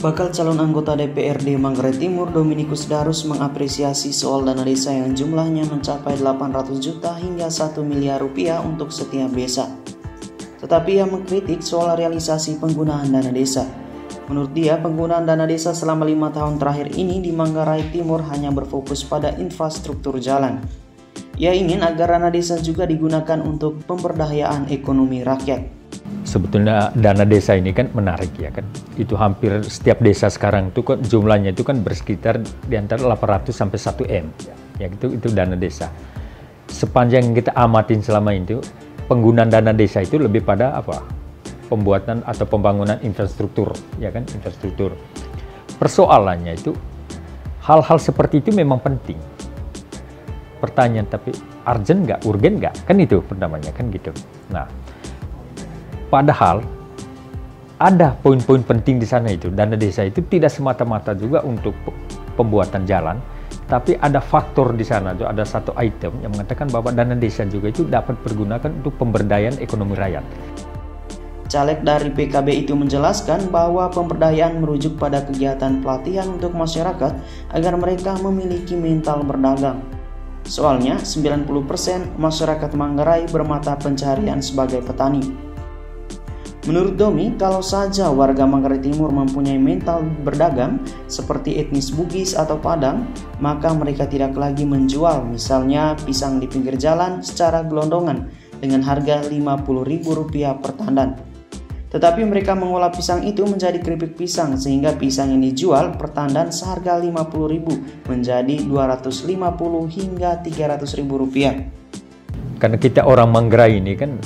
Bakal calon anggota DPRD Manggarai Timur Dominikus Darus mengapresiasi soal dana desa yang jumlahnya mencapai 800 juta hingga 1 miliar rupiah untuk setiap desa. Tetapi ia mengkritik soal realisasi penggunaan dana desa. Menurut dia, penggunaan dana desa selama 5 tahun terakhir ini di Manggarai Timur hanya berfokus pada infrastruktur jalan. Ia ingin agar dana desa juga digunakan untuk pemberdayaan ekonomi rakyat. Sebetulnya dana desa ini kan menarik ya kan. Itu hampir setiap desa sekarang itu kan jumlahnya itu kan bersekitar di antara 800 sampai 1 M. Ya itu dana desa. Sepanjang kita amatin selama itu, penggunaan dana desa itu lebih pada apa? Pembuatan atau pembangunan infrastruktur, ya kan, infrastruktur. Persoalannya itu hal-hal seperti itu memang penting. Pertanyaan tapi urgent nggak, urgen nggak? Kan itu pertamanya kan gitu. Nah, padahal ada poin-poin penting di sana itu. Dana desa itu tidak semata-mata juga untuk pembuatan jalan, tapi ada faktor di sana, ada satu item yang mengatakan bahwa dana desa juga itu dapat dipergunakan untuk pemberdayaan ekonomi rakyat. Caleg dari PKB itu menjelaskan bahwa pemberdayaan merujuk pada kegiatan pelatihan untuk masyarakat agar mereka memiliki mental berdagang. Soalnya 90% masyarakat Manggarai bermata pencaharian sebagai petani. Menurut Domi, kalau saja warga Manggarai Timur mempunyai mental berdagang seperti etnis Bugis atau Padang, maka mereka tidak lagi menjual misalnya pisang di pinggir jalan secara gelondongan dengan harga Rp50.000 per tandan. Tetapi mereka mengolah pisang itu menjadi keripik pisang sehingga pisang yang dijual per tandan seharga Rp50.000 menjadi Rp250 hingga Rp300.000. Karena kita orang Manggarai ini kan,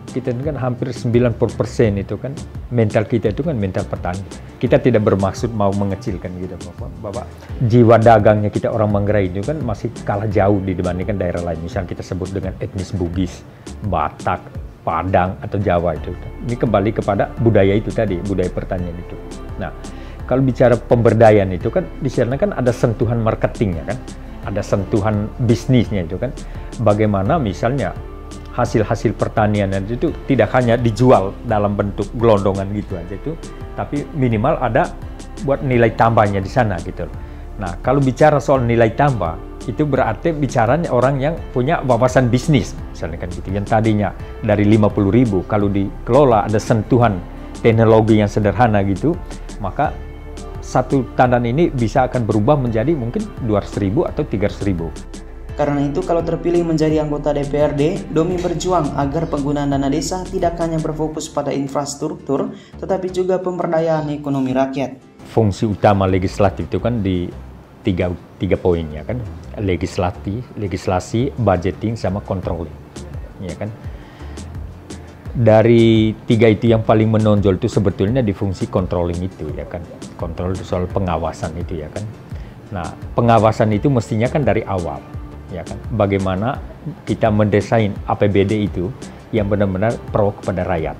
kita kan hampir 90% itu kan mental kita itu kan mental petani. Kita tidak bermaksud mau mengecilkan gitu Bapak. Jiwa dagangnya kita orang Manggarai itu kan masih kalah jauh dibandingkan daerah lain. Misal kita sebut dengan etnis Bugis, Batak, Padang atau Jawa itu. Ini kembali kepada budaya itu tadi, budaya pertanian itu. Nah, kalau bicara pemberdayaan itu kan di sana kan ada sentuhan marketingnya kan, ada sentuhan bisnisnya itu kan. Bagaimana misalnya hasil-hasil pertanian itu tidak hanya dijual dalam bentuk gelondongan gitu aja itu, tapi minimal ada buat nilai tambahnya di sana gitu. Nah, kalau bicara soal nilai tambah, itu berarti bicaranya orang yang punya wawasan bisnis, misalnya kan gitu. Yang tadinya dari 50.000, kalau dikelola ada sentuhan teknologi yang sederhana gitu, maka satu tandan ini bisa akan berubah menjadi mungkin 200.000 atau 300.000. Karena itu kalau terpilih menjadi anggota DPRD, Domi berjuang agar penggunaan dana desa tidak hanya berfokus pada infrastruktur, tetapi juga pemberdayaan ekonomi rakyat. Fungsi utama legislatif itu kan di tiga poinnya kan, legislasi, budgeting, sama controlling, ya kan. Dari tiga itu yang paling menonjol itu sebetulnya di fungsi controlling itu ya kan, kontrol soal pengawasan itu ya kan. Nah, pengawasan itu mestinya kan dari awal. Ya kan, bagaimana kita mendesain APBD itu yang benar-benar pro kepada rakyat.